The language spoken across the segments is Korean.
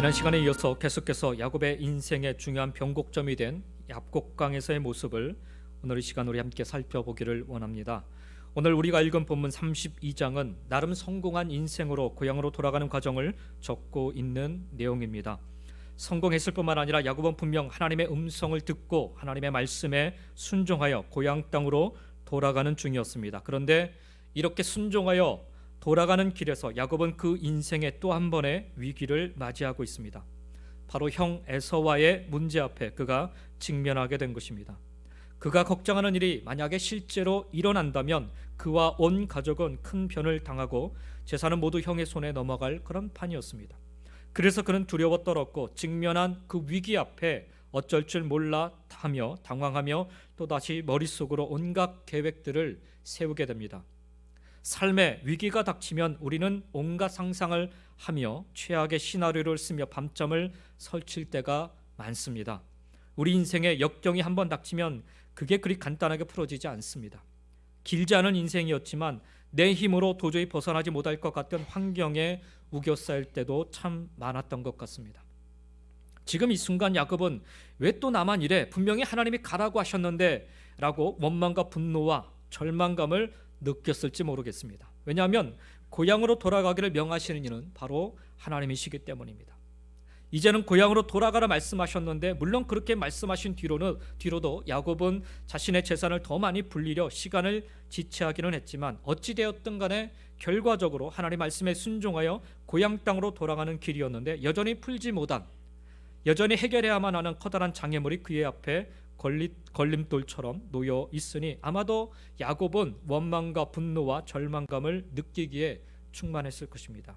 지난 시간에 이어서 계속해서 야곱의 인생의 중요한 변곡점이 된 얍곡강에서의 모습을 오늘 이 시간 우리 함께 살펴보기를 원합니다. 오늘 우리가 읽은 본문 32장은 나름 성공한 인생으로 고향으로 돌아가는 과정을 적고 있는 내용입니다. 성공했을 뿐만 아니라 야곱은 분명 하나님의 음성을 듣고 하나님의 말씀에 순종하여 고향 땅으로 돌아가는 중이었습니다. 그런데 이렇게 순종하여 돌아가는 길에서 야곱은 그 인생의 또 한 번의 위기를 맞이하고 있습니다. 바로 형 에서와의 문제 앞에 그가 직면하게 된 것입니다. 그가 걱정하는 일이 만약에 실제로 일어난다면 그와 온 가족은 큰 변을 당하고 재산은 모두 형의 손에 넘어갈 그런 판이었습니다. 그래서 그는 두려워 떨었고 직면한 그 위기 앞에 어쩔 줄 몰라 하며 당황하며 또다시 머릿속으로 온갖 계획들을 세우게 됩니다. 삶의 위기가 닥치면 우리는 온갖 상상을 하며 최악의 시나리오를 쓰며 밤잠을 설칠 때가 많습니다. 우리 인생에 역경이 한번 닥치면 그게 그리 간단하게 풀어지지 않습니다. 길지 않은 인생이었지만 내 힘으로 도저히 벗어나지 못할 것 같은 환경에 우겨싸일 때도 참 많았던 것 같습니다. 지금 이 순간 야곱은 왜 또 나만 이래? 분명히 하나님이 가라고 하셨는데 라고 원망과 분노와 절망감을 느꼈을지 모르겠습니다. 왜냐하면 고향으로 돌아가기를 명하시는 이는 바로 하나님이시기 때문입니다. 이제는 고향으로 돌아가라 말씀하셨는데 물론 그렇게 말씀하신 뒤로도 야곱은 자신의 재산을 더 많이 불리려 시간을 지체하기는 했지만 어찌되었든 간에 결과적으로 하나님 말씀에 순종하여 고향 땅으로 돌아가는 길이었는데 여전히 풀지 못한, 여전히 해결해야만 하는 커다란 장애물이 그의 앞에 걸림돌처럼 놓여 있으니 아마도 야곱은 원망과 분노와 절망감을 느끼기에 충분했을 것입니다.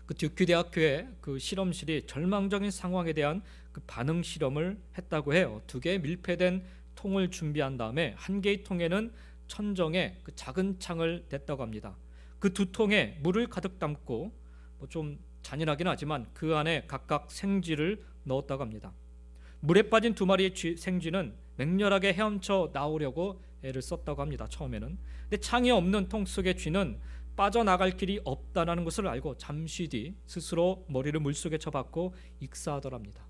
그 듀크 대학교의 그 실험실이 절망적인 상황에 대한 그 반응 실험을 했다고 해요. 2개의 밀폐된 통을 준비한 다음에 한 개의 통에는 천정에 그 작은 창을 댔다고 합니다. 그 2통에 물을 가득 담고 좀 잔인하긴 하지만 그 안에 각각 생쥐를 넣었다고 합니다. 물에 빠진 2마리의 생쥐는 맹렬하게 헤엄쳐 나오려고 애를 썼다고 합니다. 처음에는. 근데 창이 없는 통 속의 쥐는 빠져나갈 길이 없다는 것을 알고 잠시 뒤 스스로 머리를 물속에 쳐박고 익사하더랍니다.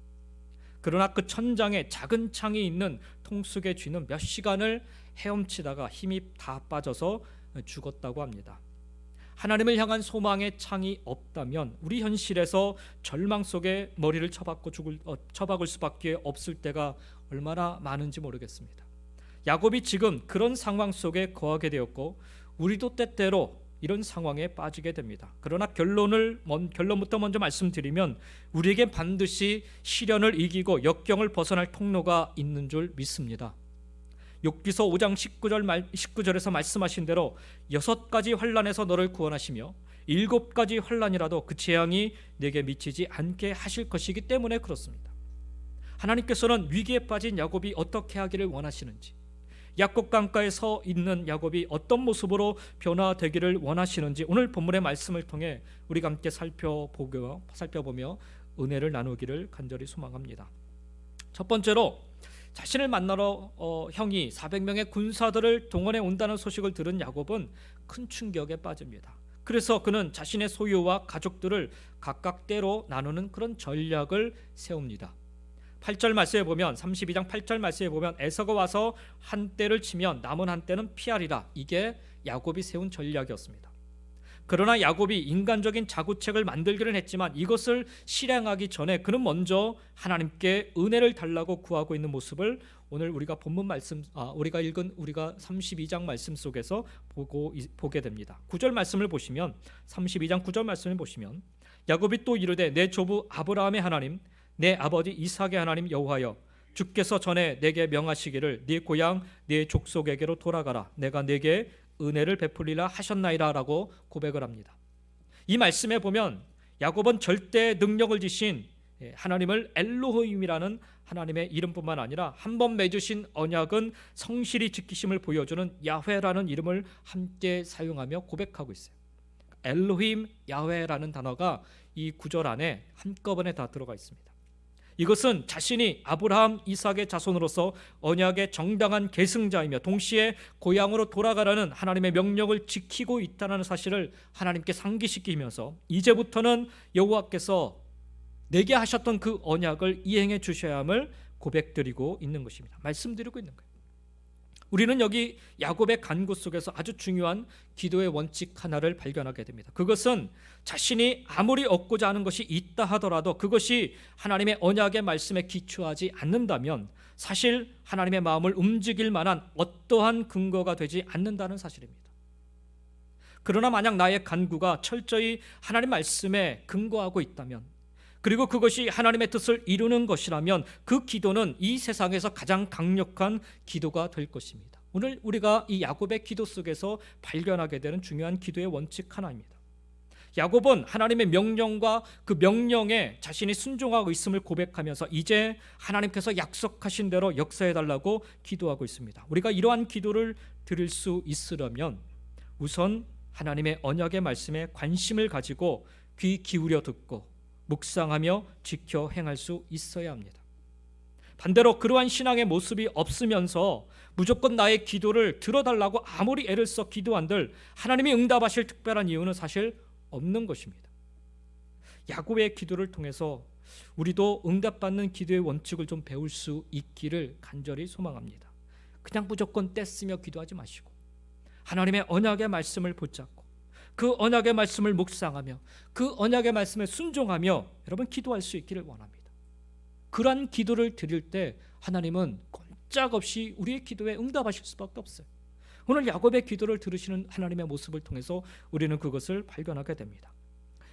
그러나 그 천장에 작은 창이 있는 통 속의 쥐는 몇 시간을 헤엄치다가 힘이 다 빠져서 죽었다고 합니다. 하나님을 향한 소망의 창이 없다면 우리 현실에서 절망 속에 머리를 쳐박을 수밖에 없을 때가 얼마나 많은지 모르겠습니다. 야곱이 지금 그런 상황 속에 거하게 되었고 우리도 때때로 이런 상황에 빠지게 됩니다. 그러나 결론부터 먼저 말씀드리면 우리에게 반드시 시련을 이기고 역경을 벗어날 통로가 있는 줄 믿습니다. 욥기서 5장 19절에서 말씀하신 대로 6가지 환난에서 너를 구원하시며 7가지 환난이라도 그 재앙이 내게 미치지 않게 하실 것이기 때문에 그렇습니다. 하나님께서는 위기에 빠진 야곱이 어떻게 하기를 원하시는지, 얍곡강가에 서 있는 야곱이 어떤 모습으로 변화되기를 원하시는지 오늘 본문의 말씀을 통해 우리가 함께 살펴보며 은혜를 나누기를 간절히 소망합니다. 첫 번째로 자신을 만나러 형이 400명의 군사들을 동원해 온다는 소식을 들은 야곱은 큰 충격에 빠집니다. 그래서 그는 자신의 소유와 가족들을 각각 때로 나누는 그런 전략을 세웁니다. 8절 말씀에 보면 32장 8절 말씀에 보면 에서가 와서 한 떼를 치면 남은 한 떼는 피하리라. 이게 야곱이 세운 전략이었습니다. 그러나 야곱이 인간적인 자구책을 만들기는 했지만 이것을 실행하기 전에 그는 먼저 하나님께 은혜를 달라고 구하고 있는 모습을 오늘 우리가 우리가 읽은 32장 말씀 속에서 보게 됩니다. 9절 말씀을 보시면 32장 9절 말씀을 보시면 야곱이 또 이르되 내 조부 아브라함의 하나님 내 아버지 이삭의 하나님 여호와여 주께서 전에 내게 명하시기를 네 고향 네 족속에게로 돌아가라 내가 내게 은혜를 베풀리라 하셨나이다 라고 고백을 합니다. 이 말씀에 보면 야곱은 절대 능력을 지신 하나님을 엘로힘이라는 하나님의 이름뿐만 아니라 한 번 맺으신 언약은 성실히 지키심을 보여주는 야훼라는 이름을 함께 사용하며 고백하고 있어요. 엘로힘 야훼라는 단어가 이 구절 안에 한꺼번에 다 들어가 있습니다. 이것은 자신이 아브라함, 이삭의 자손으로서 언약의 정당한 계승자이며 동시에 고향으로 돌아가라는 하나님의 명령을 지키고 있다는 사실을 하나님께 상기시키면서 이제부터는 여호와께서 내게 하셨던 그 언약을 이행해 주셔야 함을 고백드리고 있는 것입니다. 말씀드리고 있는 거예요. 우리는 여기 야곱의 간구 속에서 아주 중요한 기도의 원칙 하나를 발견하게 됩니다. 그것은 자신이 아무리 얻고자 하는 것이 있다 하더라도 그것이 하나님의 언약의 말씀에 기초하지 않는다면 사실 하나님의 마음을 움직일 만한 어떠한 근거가 되지 않는다는 사실입니다. 그러나 만약 나의 간구가 철저히 하나님 말씀에 근거하고 있다면, 그리고 그것이 하나님의 뜻을 이루는 것이라면 그 기도는 이 세상에서 가장 강력한 기도가 될 것입니다. 오늘 우리가 이 야곱의 기도 속에서 발견하게 되는 중요한 기도의 원칙 하나입니다. 야곱은 하나님의 명령과 그 명령에 자신이 순종하고 있음을 고백하면서 이제 하나님께서 약속하신 대로 역사해달라고 기도하고 있습니다. 우리가 이러한 기도를 드릴 수 있으려면 우선 하나님의 언약의 말씀에 관심을 가지고 귀 기울여 듣고 묵상하며 지켜 행할 수 있어야 합니다. 반대로 그러한 신앙의 모습이 없으면서 무조건 나의 기도를 들어달라고 아무리 애를 써 기도한들 하나님이 응답하실 특별한 이유는 사실 없는 것입니다. 야곱의 기도를 통해서 우리도 응답받는 기도의 원칙을 좀 배울 수 있기를 간절히 소망합니다. 그냥 무조건 떼쓰며 기도하지 마시고 하나님의 언약의 말씀을 붙잡고 그 언약의 말씀을 묵상하며 그 언약의 말씀에 순종하며 여러분 기도할 수 있기를 원합니다. 그러한 기도를 드릴 때 하나님은 꼼짝없이 우리의 기도에 응답하실 수밖에 없어요. 오늘 야곱의 기도를 들으시는 하나님의 모습을 통해서 우리는 그것을 발견하게 됩니다.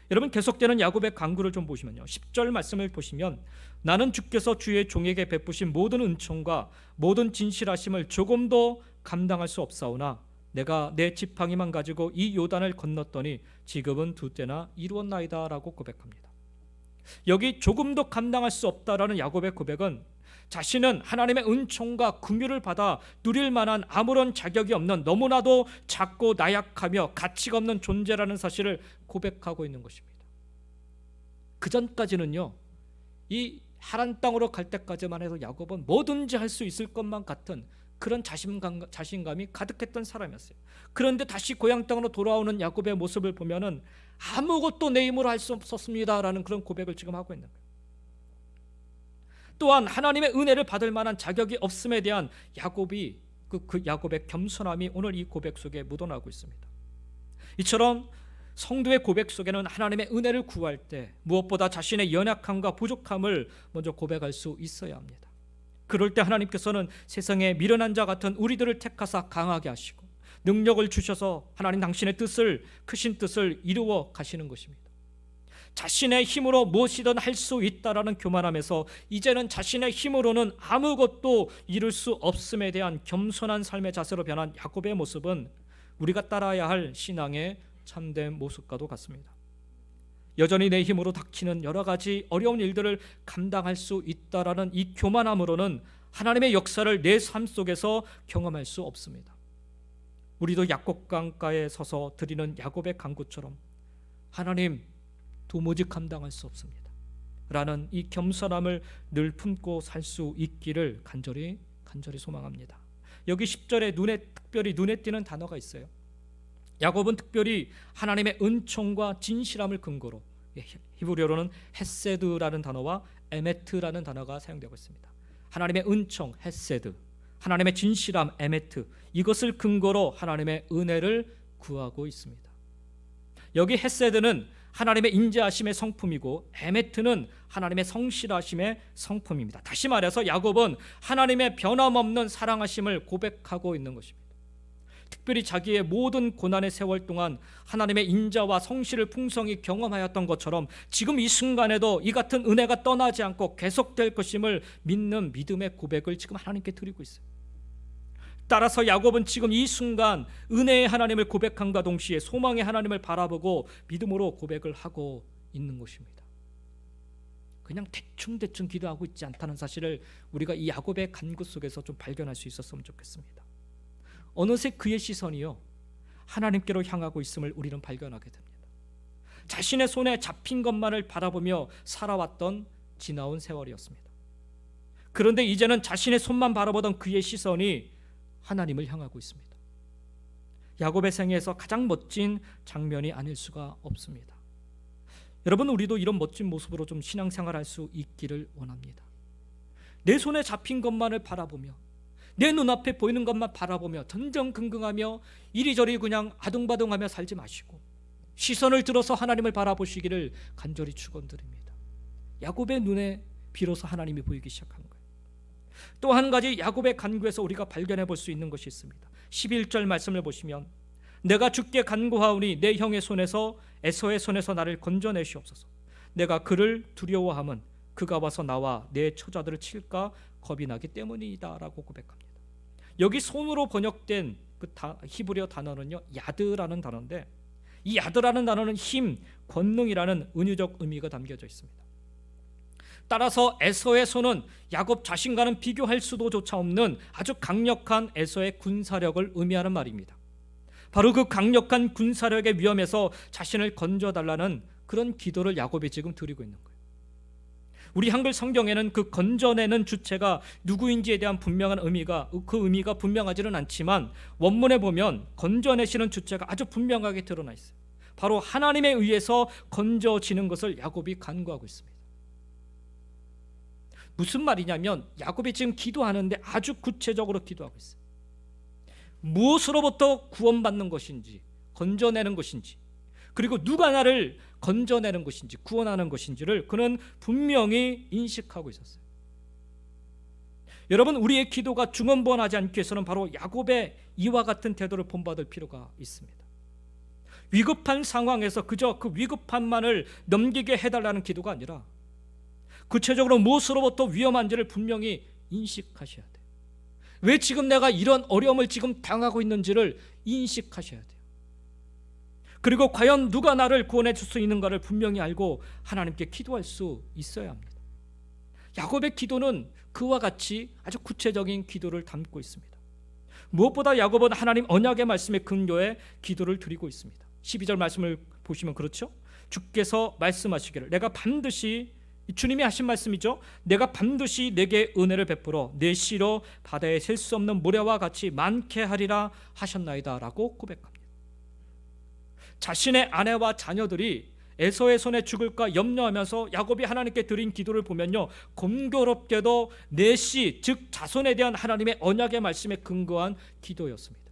여러분 계속되는 야곱의 간구를 좀 보시면요, 10절 말씀을 보시면 나는 주께서 주의 종에게 베푸신 모든 은총과 모든 진실하심을 조금도 감당할 수 없사오나 내가 내 지팡이만 가지고 이 요단을 건넜더니 지금은 두 때나 이루었나이다 라고 고백합니다. 여기 조금도 감당할 수 없다라는 야곱의 고백은 자신은 하나님의 은총과 긍휼을 받아 누릴 만한 아무런 자격이 없는 너무나도 작고 나약하며 가치가 없는 존재라는 사실을 고백하고 있는 것입니다. 그 전까지는요, 이 하란 땅으로 갈 때까지만 해도 야곱은 뭐든지 할 수 있을 것만 같은 그런 자신감이 가득했던 사람이었어요. 그런데 다시 고향 땅으로 돌아오는 야곱의 모습을 보면은 아무것도 내 힘으로 할 수 없었습니다라는 그런 고백을 지금 하고 있는 거예요. 또한 하나님의 은혜를 받을 만한 자격이 없음에 대한 야곱이 그 야곱의 겸손함이 오늘 이 고백 속에 묻어나고 있습니다. 이처럼 성도의 고백 속에는 하나님의 은혜를 구할 때 무엇보다 자신의 연약함과 부족함을 먼저 고백할 수 있어야 합니다. 그럴 때 하나님께서는 세상에 미련한 자 같은 우리들을 택하사 강하게 하시고 능력을 주셔서 하나님 당신의 뜻을, 크신 뜻을 이루어 가시는 것입니다. 자신의 힘으로 무엇이든 할 수 있다라는 교만함에서 이제는 자신의 힘으로는 아무것도 이룰 수 없음에 대한 겸손한 삶의 자세로 변한 야곱의 모습은 우리가 따라야 할 신앙의 참된 모습과도 같습니다. 여전히 내 힘으로 닥치는 여러 가지 어려운 일들을 감당할 수 있다라는 이 교만함으로는 하나님의 역사를 내 삶 속에서 경험할 수 없습니다. 우리도 약곡강가에 서서 드리는 야곱의 간구처럼 하나님 도무지 감당할 수 없습니다 라는 이 겸손함을 늘 품고 살 수 있기를 간절히 소망합니다. 여기 10절에 특별히 눈에 띄는 단어가 있어요. 야곱은 특별히 하나님의 은총과 진실함을 근거로 히브리어로는 헤세드라는 단어와 에메트라는 단어가 사용되고 있습니다. 하나님의 은총 헤세드, 하나님의 진실함 에메트, 이것을 근거로 하나님의 은혜를 구하고 있습니다. 여기 헤세드는 하나님의 인자하심의 성품이고 에메트는 하나님의 성실하심의 성품입니다. 다시 말해서 야곱은 하나님의 변함없는 사랑하심을 고백하고 있는 것입니다. 특별히 자기의 모든 고난의 세월 동안 하나님의 인자와 성실을 풍성히 경험하였던 것처럼 지금 이 순간에도 이 같은 은혜가 떠나지 않고 계속될 것임을 믿는 믿음의 고백을 지금 하나님께 드리고 있어요. 따라서 야곱은 지금 이 순간 은혜의 하나님을 고백함과 동시에 소망의 하나님을 바라보고 믿음으로 고백을 하고 있는 것입니다. 그냥 대충 기도하고 있지 않다는 사실을 우리가 이 야곱의 간구 속에서 좀 발견할 수 있었으면 좋겠습니다. 어느새 그의 시선이요 하나님께로 향하고 있음을 우리는 발견하게 됩니다. 자신의 손에 잡힌 것만을 바라보며 살아왔던 지나온 세월이었습니다. 그런데 이제는 자신의 손만 바라보던 그의 시선이 하나님을 향하고 있습니다. 야곱의 생애에서 가장 멋진 장면이 아닐 수가 없습니다. 여러분, 우리도 이런 멋진 모습으로 좀 신앙생활할 수 있기를 원합니다. 내 손에 잡힌 것만을 바라보며, 내 눈앞에 보이는 것만 바라보며 전전긍긍하며 이리저리 그냥 아둥바둥하며 살지 마시고 시선을 들어서 하나님을 바라보시기를 간절히 축원드립니다. 야곱의 눈에 비로소 하나님이 보이기 시작한 거예요. 또 한 가지 야곱의 간구에서 우리가 발견해 볼 수 있는 것이 있습니다. 11절 말씀을 보시면, 내가 주께 간구하오니 내 형의 손에서 에서의 손에서 나를 건져내시옵소서. 내가 그를 두려워함은 그가 와서 나와 내 처자들을 칠까 겁이 나기 때문이다 라고 고백합니다. 여기 손으로 번역된 그 히브리어 단어는요, 야드라는 단어인데, 이 야드라는 단어는 힘, 권능이라는 은유적 의미가 담겨져 있습니다. 따라서 에서의 손은 야곱 자신과는 비교할 수도조차 없는 아주 강력한 에서의 군사력을 의미하는 말입니다. 바로 그 강력한 군사력의 위험에서 자신을 건져달라는 그런 기도를 야곱이 지금 드리고 있는 거예요. 우리 한글 성경에는 그 건져내는 주체가 누구인지에 대한 분명한 의미가, 그 의미가 분명하지는 않지만 원문에 보면 건져내시는 주체가 아주 분명하게 드러나 있어요. 바로 하나님에 의해서 건져지는 것을 야곱이 간구하고 있습니다. 무슨 말이냐면 야곱이 지금 기도하는데 아주 구체적으로 기도하고 있어요. 무엇으로부터 구원받는 것인지, 건져내는 것인지, 그리고 누가 나를 건져내는 것인지, 구원하는 것인지를 그는 분명히 인식하고 있었어요. 여러분, 우리의 기도가 중언부언하지 않기 위해서는 바로 야곱의 이와 같은 태도를 본받을 필요가 있습니다. 위급한 상황에서 그저 그 위급함만을 넘기게 해달라는 기도가 아니라 구체적으로 무엇으로부터 위험한지를 분명히 인식하셔야 돼요. 왜 지금 내가 이런 어려움을 지금 당하고 있는지를 인식하셔야 돼요. 그리고 과연 누가 나를 구원해 줄 수 있는가를 분명히 알고 하나님께 기도할 수 있어야 합니다. 야곱의 기도는 그와 같이 아주 구체적인 기도를 담고 있습니다. 무엇보다 야곱은 하나님 언약의 말씀에 근거해 기도를 드리고 있습니다. 12절 말씀을 보시면 그렇죠? 주께서 말씀하시기를, 내가 반드시, 주님이 하신 말씀이죠. 내가 반드시 내게 은혜를 베풀어 내 씨로 바다에 셀 수 없는 모래와 같이 많게 하리라 하셨나이다 라고 고백합니다. 자신의 아내와 자녀들이 에서의 손에 죽을까 염려하면서 야곱이 하나님께 드린 기도를 보면요, 공교롭게도 내 씨, 즉 자손에 대한 하나님의 언약의 말씀에 근거한 기도였습니다.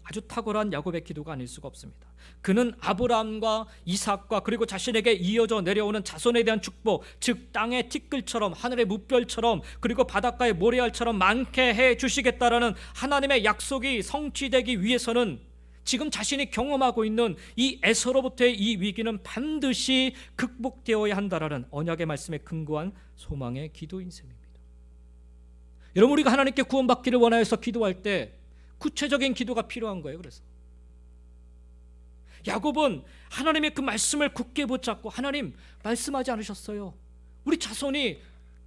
아주 탁월한 야곱의 기도가 아닐 수가 없습니다. 그는 아브라함과 이삭과 그리고 자신에게 이어져 내려오는 자손에 대한 축복, 즉 땅의 티끌처럼, 하늘의 무별처럼, 그리고 바닷가의 모래알처럼 많게 해 주시겠다라는 하나님의 약속이 성취되기 위해서는 지금 자신이 경험하고 있는 이 에서로부터의 이 위기는 반드시 극복되어야 한다라는 언약의 말씀에 근거한 소망의 기도인 셈입니다. 여러분, 우리가 하나님께 구원받기를 원하여서 기도할 때 구체적인 기도가 필요한 거예요. 그래서 야곱은 하나님의 그 말씀을 굳게 붙잡고, 하나님 말씀하지 않으셨어요? 우리 자손이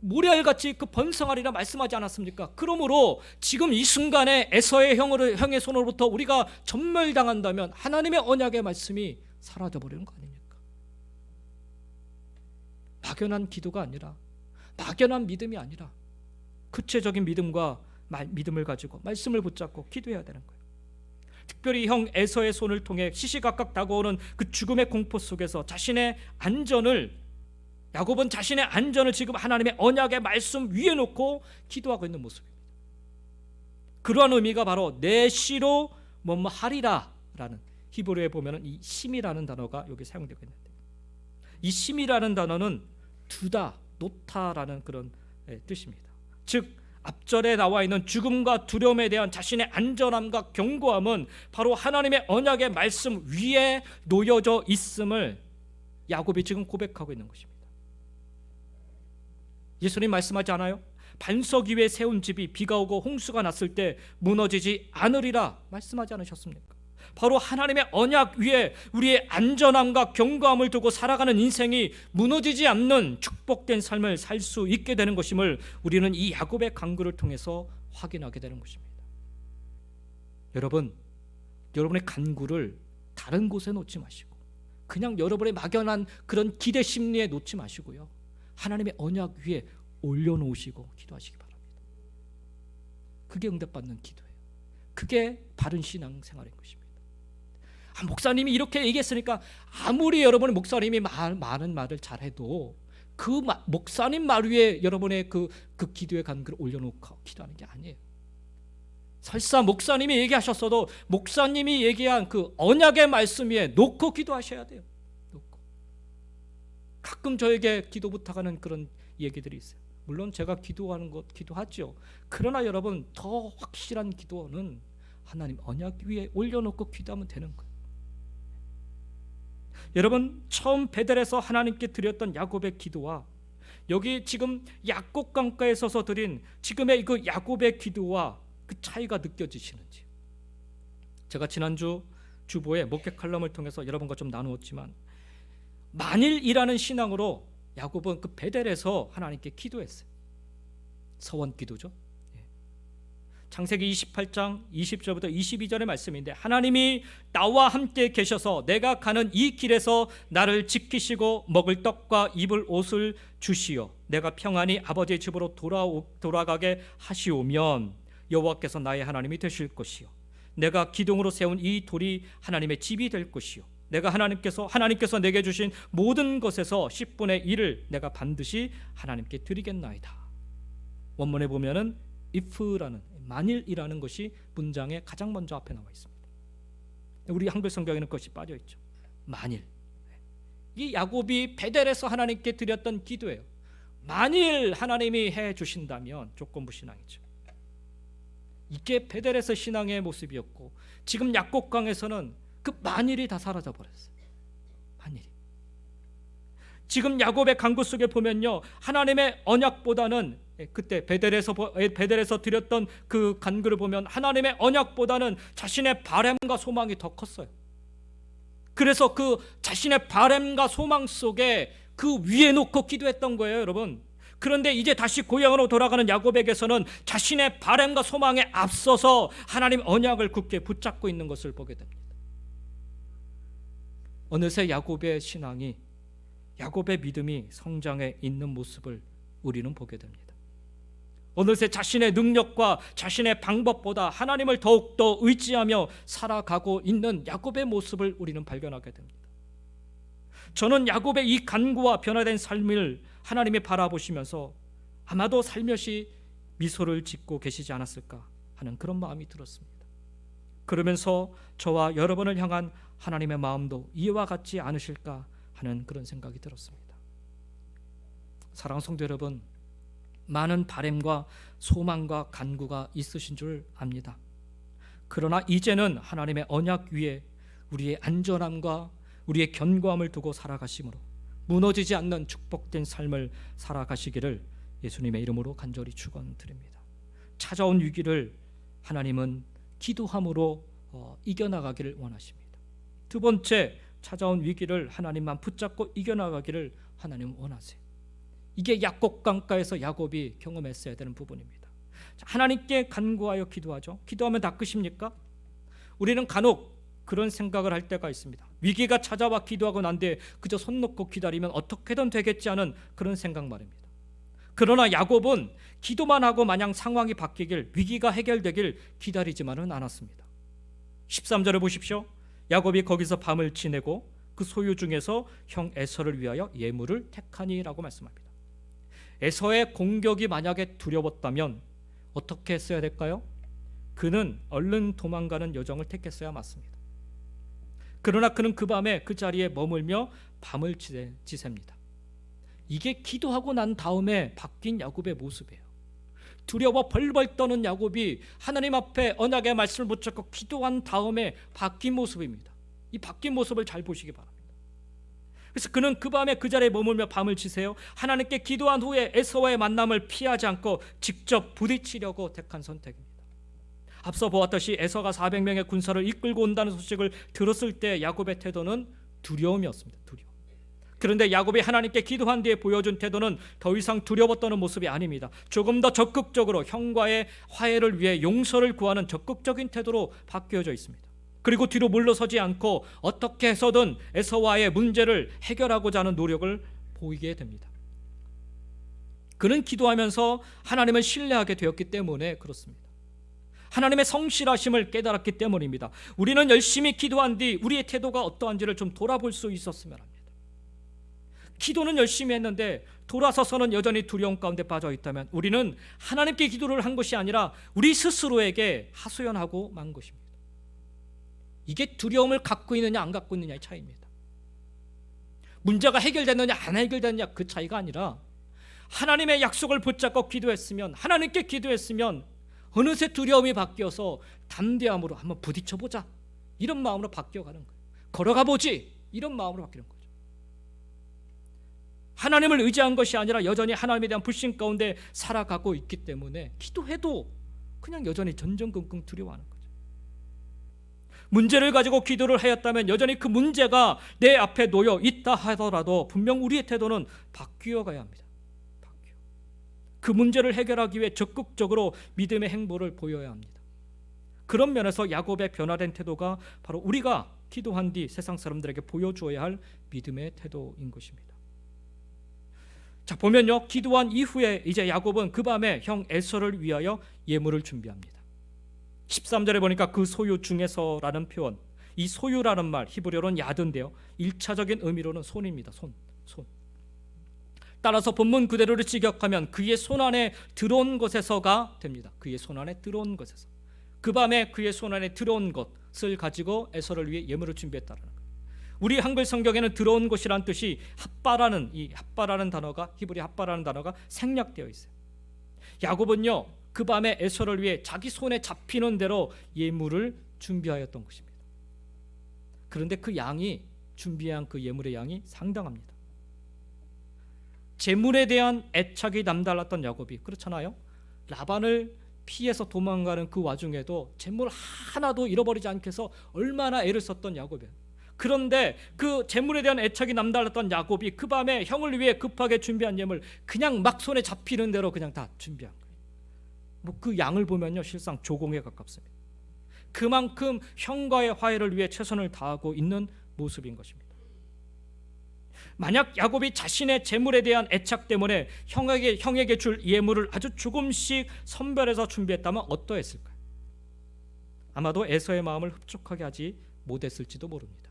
모래알같이 그 번성하리라 말씀하지 않았습니까? 그러므로 지금 이 순간에 에서의 형의 손으로부터 우리가 전멸당한다면 하나님의 언약의 말씀이 사라져버리는 거 아닙니까? 막연한 기도가 아니라, 막연한 믿음이 아니라 구체적인 믿음을 가지고 말씀을 붙잡고 기도해야 되는 거예요. 특별히 형 에서의 손을 통해 시시각각 다가오는 그 죽음의 공포 속에서 야곱은 자신의 안전을 지금 하나님의 언약의 말씀 위에 놓고 기도하고 있는 모습입니다. 그러한 의미가 바로 내 씨로 뭐뭐 하리라 라는, 히브리어에 보면 이 심이라는 단어가 여기 사용되고 있는데, 이 심이라는 단어는 두다, 놓다라는 그런 뜻입니다. 즉 앞절에 나와 있는 죽음과 두려움에 대한 자신의 안전함과 견고함은 바로 하나님의 언약의 말씀 위에 놓여져 있음을 야곱이 지금 고백하고 있는 것입니다. 예수님 말씀하지 않아요? 반석 위에 세운 집이 비가 오고 홍수가 났을 때 무너지지 않으리라 말씀하지 않으셨습니까? 바로 하나님의 언약 위에 우리의 안전함과 견고함을 두고 살아가는 인생이 무너지지 않는 축복된 삶을 살 수 있게 되는 것임을 우리는 이 야곱의 간구를 통해서 확인하게 되는 것입니다. 여러분의 간구를 다른 곳에 놓지 마시고, 그냥 여러분의 막연한 그런 기대 심리에 놓지 마시고요, 하나님의 언약 위에 올려놓으시고 기도하시기 바랍니다. 그게 응답받는 기도예요. 그게 바른 신앙생활인 것입니다. 목사님이 이렇게 얘기했으니까 아무리 여러분의 목사님이 많은 말을 잘해도 그 목사님 말 위에 여러분의 그 기도의 간구를 올려놓고 기도하는 게 아니에요. 설사 목사님이 얘기하셨어도 목사님이 얘기한 그 언약의 말씀 위에 놓고 기도하셔야 돼요. 놓고. 가끔 저에게 기도 부탁하는 그런 얘기들이 있어요. 물론 제가 기도하는 것 기도하죠. 그러나 여러분, 더 확실한 기도는 하나님 언약 위에 올려놓고 기도하면 되는 거예요. 여러분, 처음 베델에서 하나님께 드렸던 야곱의 기도와 여기 지금 야곱 강가에 서서 드린 지금의 그 야곱의 기도와 그 차이가 느껴지시는지. 제가 지난주 주보에 목회 칼럼을 통해서 여러분과 좀 나누었지만, 만일이라는 신앙으로 야곱은 그 베델에서 하나님께 기도했어요. 서원 기도죠. 창세기 28장 20절부터 22절의 말씀인데, 하나님이 나와 함께 계셔서 내가 가는 이 길에서 나를 지키시고 먹을 떡과 입을 옷을 주시어 내가 평안히 아버지의 집으로 돌아가게 하시오면 여호와께서 나의 하나님이 되실 것이요 내가 기둥으로 세운 이 돌이 하나님의 집이 될 것이요 내가 하나님께서 내게 주신 모든 것에서 10분의 1을 내가 반드시 하나님께 드리겠나이다. 원문에 보면은 if라는, 만일이라는 것이 문장의 가장 먼저 앞에 나와 있습니다. 우리 한글 성경에는 그것이 빠져 있죠. 만일. 이 야곱이 베델에서 하나님께 드렸던 기도예요. 만일 하나님이 해 주신다면. 조건부 신앙이죠. 이게 베델에서 신앙의 모습이었고, 지금 야곱강에서는 그 만일이 다 사라져 버렸어요. 만일이. 지금 야곱의 간구 속에 보면요, 하나님의 언약보다는, 그때 베델에서 드렸던 그 간구를 보면 하나님의 언약보다는 자신의 바램과 소망이 더 컸어요. 그래서 그 자신의 바램과 소망 속에 그 위에 놓고 기도했던 거예요, 여러분. 그런데 이제 다시 고향으로 돌아가는 야곱에게서는 자신의 바램과 소망에 앞서서 하나님 언약을 굳게 붙잡고 있는 것을 보게 됩니다. 어느새 야곱의 신앙이, 야곱의 믿음이 성장해 있는 모습을 우리는 보게 됩니다. 어느새 자신의 능력과 자신의 방법보다 하나님을 더욱더 의지하며 살아가고 있는 야곱의 모습을 우리는 발견하게 됩니다. 저는 야곱의 이 간구와 변화된 삶을 하나님이 바라보시면서 아마도 살며시 미소를 짓고 계시지 않았을까 하는 그런 마음이 들었습니다. 그러면서 저와 여러분을 향한 하나님의 마음도 이와 같지 않으실까 하는 그런 생각이 들었습니다. 사랑하는 성도 여러분, 많은 바램과 소망과 간구가 있으신 줄 압니다. 그러나 이제는 하나님의 언약 위에 우리의 안전함과 우리의 견고함을 두고 살아가심으로 무너지지 않는 축복된 삶을 살아가시기를 예수님의 이름으로 간절히 축원드립니다. 찾아온 위기를 하나님은 기도함으로 이겨나가기를 원하십니다. 두 번째, 찾아온 위기를 하나님만 붙잡고 이겨나가기를 하나님은 원하세요. 이게 야곱 강가에서 야곱이 경험했어야 되는 부분입니다. 하나님께 간구하여 기도하죠. 기도하면 다 끝입니까? 우리는 간혹 그런 생각을 할 때가 있습니다. 위기가 찾아와 기도하고 난 뒤에 그저 손 놓고 기다리면 어떻게든 되겠지 하는 그런 생각 말입니다. 그러나 야곱은 기도만 하고 마냥 상황이 바뀌길, 위기가 해결되길 기다리지만은 않았습니다. 13절을 보십시오. 야곱이 거기서 밤을 지내고 그 소유 중에서 형 에서를 위하여 예물을 택하니라고 말씀합니다. 에서의 공격이 만약에 두려웠다면 어떻게 했어야 될까요? 그는 얼른 도망가는 여정을 택했어야 맞습니다. 그러나 그는 그 밤에 그 자리에 머물며 밤을 지새입니다. 이게 기도하고 난 다음에 바뀐 야곱의 모습이에요. 두려워 벌벌 떠는 야곱이 하나님 앞에 언약의 말씀을 붙잡고 기도한 다음에 바뀐 모습입니다. 이 바뀐 모습을 잘 보시기 바랍니다. 그래서 그는 그 밤에 그 자리에 머물며 밤을 지새요. 하나님께 기도한 후에 에서와의 만남을 피하지 않고 직접 부딪히려고 택한 선택입니다. 앞서 보았듯이 에서가 400명의 군사를 이끌고 온다는 소식을 들었을 때 야곱의 태도는 두려움이었습니다. 두려움. 그런데 야곱이 하나님께 기도한 뒤에 보여준 태도는 더 이상 두려워 떠는 모습이 아닙니다. 조금 더 적극적으로 형과의 화해를 위해 용서를 구하는 적극적인 태도로 바뀌어져 있습니다. 그리고 뒤로 물러서지 않고 어떻게 해서든 에서와의 문제를 해결하고자 하는 노력을 보이게 됩니다. 그는 기도하면서 하나님을 신뢰하게 되었기 때문에 그렇습니다. 하나님의 성실하심을 깨달았기 때문입니다. 우리는 열심히 기도한 뒤 우리의 태도가 어떠한지를 좀 돌아볼 수 있었으면 합니다. 기도는 열심히 했는데 돌아서서는 여전히 두려움 가운데 빠져 있다면 우리는 하나님께 기도를 한 것이 아니라 우리 스스로에게 하소연하고 만 것입니다. 이게 두려움을 갖고 있느냐 안 갖고 있느냐의 차이입니다. 문제가 해결됐느냐 안 해결됐느냐 그 차이가 아니라 하나님의 약속을 붙잡고 기도했으면, 하나님께 기도했으면 어느새 두려움이 바뀌어서 담대함으로 한번 부딪혀보자, 이런 마음으로 바뀌어가는 거예요. 걸어가 보지, 이런 마음으로 바뀌는 거죠. 하나님을 의지한 것이 아니라 여전히 하나님에 대한 불신 가운데 살아가고 있기 때문에 기도해도 그냥 여전히 전전긍긍 두려워하는 거죠. 문제를 가지고 기도를 하였다면 여전히 그 문제가 내 앞에 놓여 있다 하더라도 분명 우리의 태도는 바뀌어 가야 합니다. 그 문제를 해결하기 위해 적극적으로 믿음의 행보를 보여야 합니다. 그런 면에서 야곱의 변화된 태도가 바로 우리가 기도한 뒤 세상 사람들에게 보여주어야 할 믿음의 태도인 것입니다. 자, 보면요, 기도한 이후에 이제 야곱은 그 밤에 형 에서를 위하여 예물을 준비합니다. 13절에 보니까 그 소유 중에서라는 표현, 이 소유라는 말 히브리어로는 야드인데요, 1차적인 의미로는 손입니다. 손. 따라서 본문 그대로를 직역하면 그의 손 안에 들어온 것에서가 됩니다. 그의 손 안에 들어온 것에서. 그 밤에 그의 손 안에 들어온 것을 가지고 에서를 위해 예물을 준비했다라는 거예요. 우리 한글 성경에는 들어온 것이란 뜻이 핫바라는 단어가, 히브리 핫바라는 단어가 생략되어 있어요. 야곱은요, 그 밤에 에서를 위해 자기 손에 잡히는 대로 예물을 준비하였던 것입니다. 그런데 그 양이, 준비한 그 예물의 양이 상당합니다. 재물에 대한 애착이 남달랐던 야곱이, 그렇잖아요. 라반을 피해서 도망가는 그 와중에도 재물 하나도 잃어버리지 않게 해서 얼마나 애를 썼던 야곱이에요. 그런데 그 재물에 대한 애착이 남달랐던 야곱이 그 밤에 형을 위해 급하게 준비한 예물, 그냥 막 손에 잡히는 대로 그냥 다 준비한 거예요. 뭐 그 양을 보면요, 실상 조공에 가깝습니다. 그만큼 형과의 화해를 위해 최선을 다하고 있는 모습인 것입니다. 만약 야곱이 자신의 재물에 대한 애착 때문에 형에게 줄 예물을 아주 조금씩 선별해서 준비했다면 어떠했을까요? 아마도 에서의 마음을 흡족하게 하지 못했을지도 모릅니다.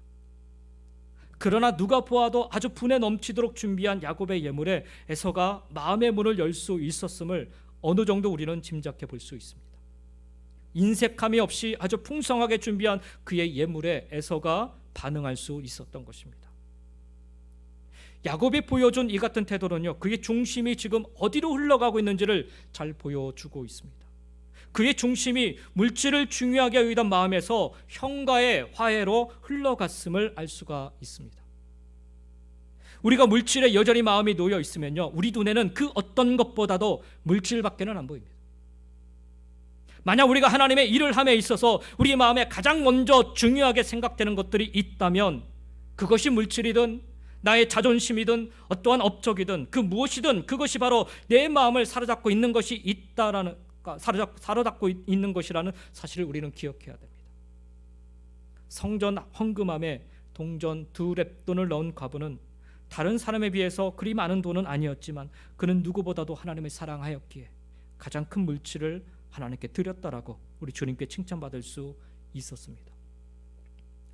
그러나 누가 보아도 아주 분에 넘치도록 준비한 야곱의 예물에 에서가 마음의 문을 열 수 있었음을 어느 정도 우리는 짐작해 볼 수 있습니다. 인색함이 없이 아주 풍성하게 준비한 그의 예물에 에서가 반응할 수 있었던 것입니다. 야곱이 보여준 이 같은 태도는요, 그의 중심이 지금 어디로 흘러가고 있는지를 잘 보여주고 있습니다. 그의 중심이 물질을 중요하게 여기던 마음에서 형과의 화해로 흘러갔음을 알 수가 있습니다. 우리가 물질에 여전히 마음이 놓여 있으면요, 우리 눈에는 그 어떤 것보다도 물질밖에는 안 보입니다. 만약 우리가 하나님의 일을 함에 있어서 우리 마음에 가장 먼저 중요하게 생각되는 것들이 있다면 그것이 물질이든 나의 자존심이든 어떠한 업적이든 그 무엇이든 그것이 바로 내 마음을 사로잡고 있는 것이 사로잡고 있는 것이라는 사실을 우리는 기억해야 됩니다. 성전 헌금함에 동전 2렙돈을 넣은 과부는 다른 사람에 비해서 그리 많은 돈은 아니었지만 그는 누구보다도 하나님을 사랑하였기에 가장 큰 물질을 하나님께 드렸다라고 우리 주님께 칭찬받을 수 있었습니다.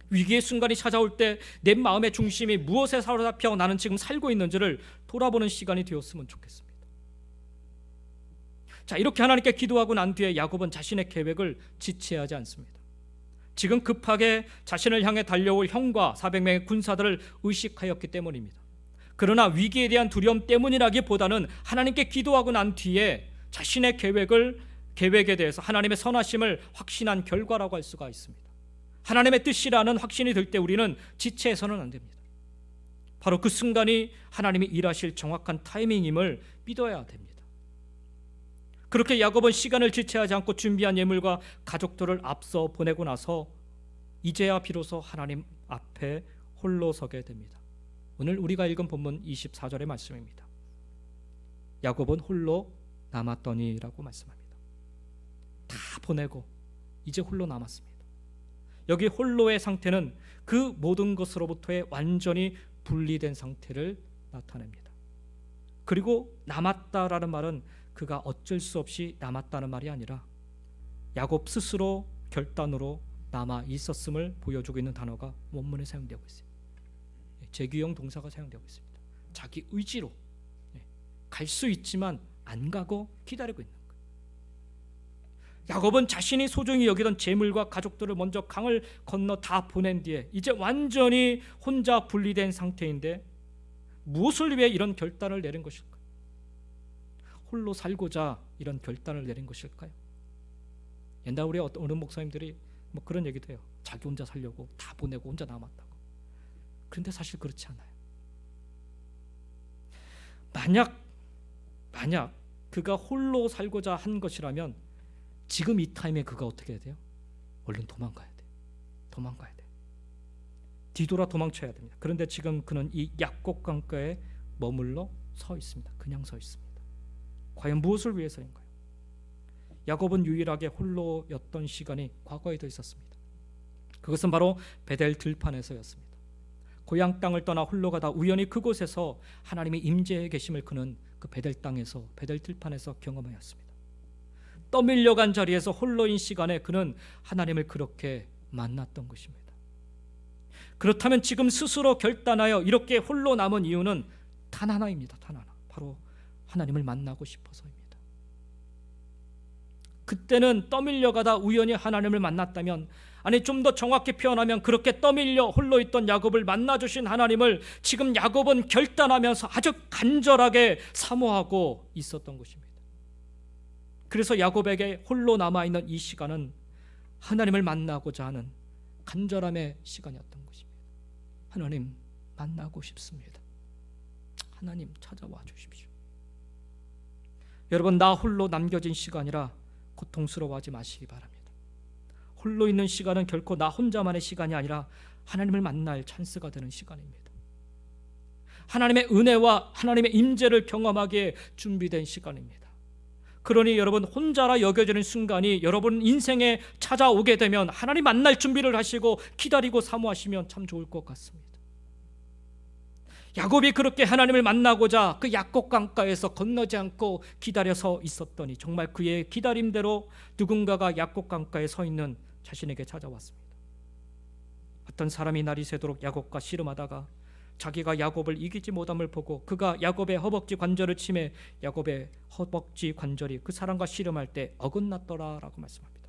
위기의 순간이 찾아올 때 내 마음의 중심이 무엇에 사로잡혀 나는 지금 살고 있는지를 돌아보는 시간이 되었으면 좋겠습니다. 자, 이렇게 하나님께 기도하고 난 뒤에 야곱은 자신의 계획을 지체하지 않습니다. 지금 급하게 자신을 향해 달려올 형과 400명의 군사들을 의식하였기 때문입니다. 그러나 위기에 대한 두려움 때문이라기보다는 하나님께 기도하고 난 뒤에 자신의 계획에 대해서 하나님의 선하심을 확신한 결과라고 할 수가 있습니다. 하나님의 뜻이라는 확신이 들 때 우리는 지체해서는 안 됩니다. 바로 그 순간이 하나님이 일하실 정확한 타이밍임을 믿어야 됩니다. 그렇게 야곱은 시간을 지체하지 않고 준비한 예물과 가족들을 앞서 보내고 나서 이제야 비로소 하나님 앞에 홀로 서게 됩니다. 오늘 우리가 읽은 본문 24절의 말씀입니다. 야곱은 홀로 남았더니라고 말씀합니다. 다 보내고 이제 홀로 남았습니다. 여기 홀로의 상태는 그 모든 것으로부터의 완전히 분리된 상태를 나타냅니다. 그리고 남았다라는 말은 그가 어쩔 수 없이 남았다는 말이 아니라 야곱 스스로 결단으로 남아 있었음을 보여주고 있는 단어가 원문에 사용되고 있어요. 제규형 동사가 사용되고 있습니다. 자기 의지로 갈 수 있지만 안 가고 기다리고 있는 거예요. 야곱은 자신이 소중히 여기던 재물과 가족들을 먼저 강을 건너 다 보낸 뒤에 이제 완전히 혼자 분리된 상태인데 무엇을 위해 이런 결단을 내린 것일까요? 홀로 살고자 이런 결단을 내린 것일까요? 옛날 우리 어느 목사님들이 뭐 그런 얘기도 해요. 자기 혼자 살려고 다 보내고 혼자 남았다고. 그런데 사실 그렇지 않아요. 만약 그가 홀로 살고자 한 것이라면 지금 이 타임에 그가 어떻게 해야 돼요? 얼른 도망가야 돼. 뒤돌아 도망쳐야 됩니다. 그런데 지금 그는 이 약곡 강가에 머물러 서 있습니다. 그냥 서 있습니다. 과연 무엇을 위해서인가요? 야곱은 유일하게 홀로였던 시간이 과거에도 있었습니다. 그것은 바로 베델 들판에서였습니다. 고향 땅을 떠나 홀로 가다 우연히 그곳에서 하나님의 임재해 계심을 그는 그 베델 땅에서, 베델 들판에서 경험하였습니다. 떠밀려간 자리에서 홀로인 시간에 그는 하나님을 그렇게 만났던 것입니다. 그렇다면 지금 스스로 결단하여 이렇게 홀로 남은 이유는 단 하나입니다. 단 하나. 바로 하나님을 만나고 싶어서입니다. 그때는 떠밀려가다 우연히 하나님을 만났다면, 아니 좀 더 정확히 표현하면 그렇게 떠밀려 홀로 있던 야곱을 만나주신 하나님을 지금 야곱은 결단하면서 아주 간절하게 사모하고 있었던 것입니다. 그래서 야곱에게 홀로 남아있는 이 시간은 하나님을 만나고자 하는 간절함의 시간이었던 것입니다. 하나님 만나고 싶습니다. 하나님 찾아와 주십시오. 여러분, 나 홀로 남겨진 시간이라 고통스러워하지 마시기 바랍니다. 홀로 있는 시간은 결코 나 혼자만의 시간이 아니라 하나님을 만날 찬스가 되는 시간입니다. 하나님의 은혜와 하나님의 임재를 경험하기에 준비된 시간입니다. 그러니 여러분, 혼자라 여겨지는 순간이 여러분 인생에 찾아오게 되면 하나님 만날 준비를 하시고 기다리고 사모하시면 참 좋을 것 같습니다. 야곱이 그렇게 하나님을 만나고자 그 약곡 강가에서 건너지 않고 기다려서 있었더니 정말 그의 기다림대로 누군가가 약곡 강가에 서 있는 자신에게 찾아왔습니다. 어떤 사람이 날이 새도록 야곱과 씨름하다가 자기가 야곱을 이기지 못함을 보고 그가 야곱의 허벅지 관절을 치매 야곱의 허벅지 관절이 그 사람과 씨름할 때 어긋났더라라고 말씀합니다.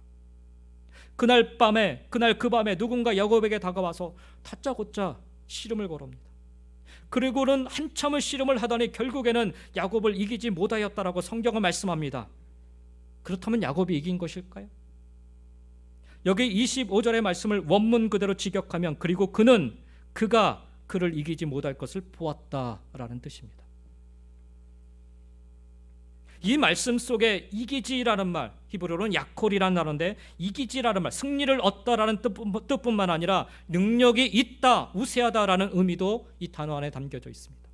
그날 그 밤에 누군가 야곱에게 다가와서 다짜고짜 씨름을 걸어옵니다. 그리고는 한참을 씨름을 하더니 결국에는 야곱을 이기지 못하였다라고 성경은 말씀합니다. 그렇다면 야곱이 이긴 것일까요? 여기 25절의 말씀을 원문 그대로 직역하면 그리고 그가 그를 이기지 못할 것을 보았다라는 뜻입니다. 이 말씀 속에 이기지라는 말, 히브리어로는 야콜이라는 단어인데 이기지라는 말, 승리를 얻다라는 뜻뿐만 아니라 능력이 있다, 우세하다라는 의미도 이 단어 안에 담겨져 있습니다.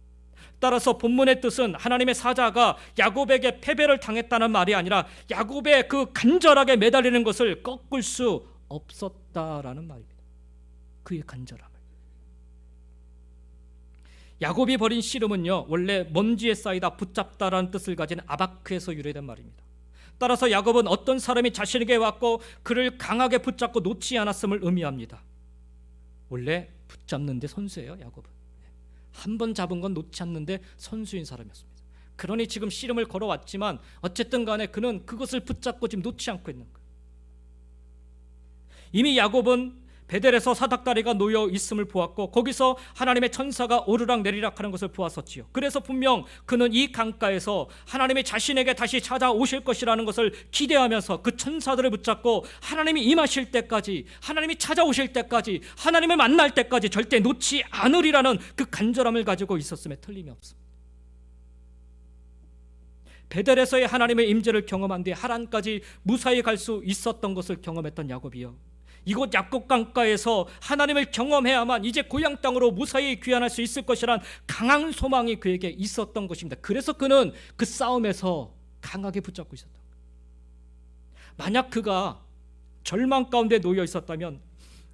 따라서 본문의 뜻은 하나님의 사자가 야곱에게 패배를 당했다는 말이 아니라 야곱의 그 간절하게 매달리는 것을 꺾을 수 없었다라는 말입니다. 그의 간절함을. 야곱이 벌인 씨름은요, 원래 먼지에 쌓이다 붙잡다라는 뜻을 가진 아바크에서 유래된 말입니다. 따라서 야곱은 어떤 사람이 자신에게 왔고 그를 강하게 붙잡고 놓지 않았음을 의미합니다. 원래 붙잡는데 선수예요, 야곱은. 한 번 잡은 건 놓지 않는데 선수인 사람이었습니다. 그러니 지금 씨름을 걸어왔지만 어쨌든 간에 그는 그것을 붙잡고 지금 놓지 않고 있는 거예요. 이미 야곱은 베델에서 사닥다리가 놓여 있음을 보았고 거기서 하나님의 천사가 오르락 내리락 하는 것을 보았었지요. 그래서 분명 그는 이 강가에서 하나님이 자신에게 다시 찾아오실 것이라는 것을 기대하면서 그 천사들을 붙잡고 하나님이 임하실 때까지, 하나님이 찾아오실 때까지, 하나님을 만날 때까지 절대 놓지 않으리라는 그 간절함을 가지고 있었음에 틀림이 없습니다. 베델에서의 하나님의 임재를 경험한 뒤에 하란까지 무사히 갈 수 있었던 것을 경험했던 야곱이요, 이곳 약곡 강가에서 하나님을 경험해야만 이제 고향 땅으로 무사히 귀환할 수 있을 것이란 강한 소망이 그에게 있었던 것입니다. 그래서 그는 그 싸움에서 강하게 붙잡고 있었던 거예요. 만약 그가 절망 가운데 놓여 있었다면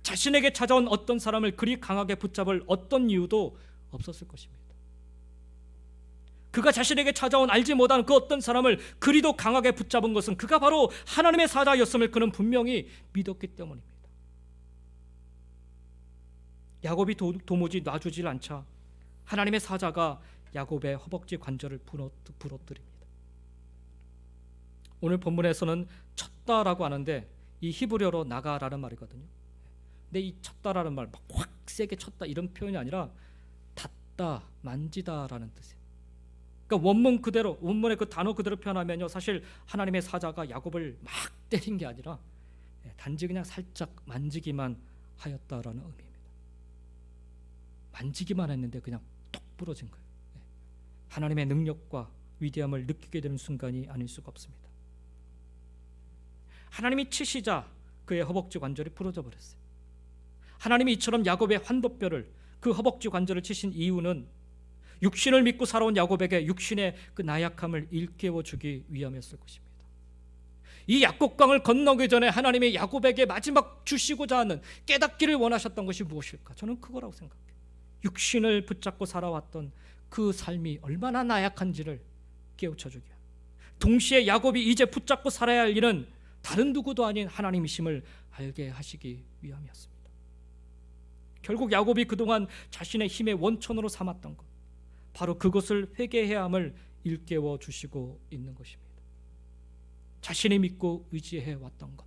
자신에게 찾아온 어떤 사람을 그리 강하게 붙잡을 어떤 이유도 없었을 것입니다. 그가 자신에게 찾아온 알지 못한 그 어떤 사람을 그리도 강하게 붙잡은 것은 그가 바로 하나님의 사자였음을 그는 분명히 믿었기 때문입니다. 야곱이 도무지 놔주질 않자 하나님의 사자가 야곱의 허벅지 관절을 부러뜨립니다. 오늘 본문에서는 쳤다라고 하는데 이 히브리어로 나가라는 말이거든요. 근데 이 쳤다라는 말, 막 확 세게 쳤다 이런 표현이 아니라 닿다, 만지다라는 뜻이에요. 그러니까 원문 그대로, 원문의 그 단어 그대로 표현하면요, 사실 하나님의 사자가 야곱을 막 때린 게 아니라 단지 그냥 살짝 만지기만 하였다라는 의미입니다. 만지기만 했는데 그냥 톡 부러진 거예요. 하나님의 능력과 위대함을 느끼게 되는 순간이 아닐 수가 없습니다. 하나님이 치시자 그의 허벅지 관절이 부러져 버렸어요. 하나님이 이처럼 야곱의 환도뼈를, 그 허벅지 관절을 치신 이유는 육신을 믿고 살아온 야곱에게 육신의 그 나약함을 일깨워 주기 위함이었을 것입니다. 이 약곡강을 건너기 전에 하나님이 야곱에게 마지막 주시고자 하는, 깨닫기를 원하셨던 것이 무엇일까? 저는 그거라고 생각해요. 육신을 붙잡고 살아왔던 그 삶이 얼마나 나약한지를 깨우쳐 주기 위함. 동시에 야곱이 이제 붙잡고 살아야 할 일은 다른 누구도 아닌 하나님이심을 알게 하시기 위함이었습니다. 결국 야곱이 그동안 자신의 힘의 원천으로 삼았던 것, 바로 그것을 회개해야 함을 일깨워 주시고 있는 것입니다. 자신이 믿고 의지해 왔던 것,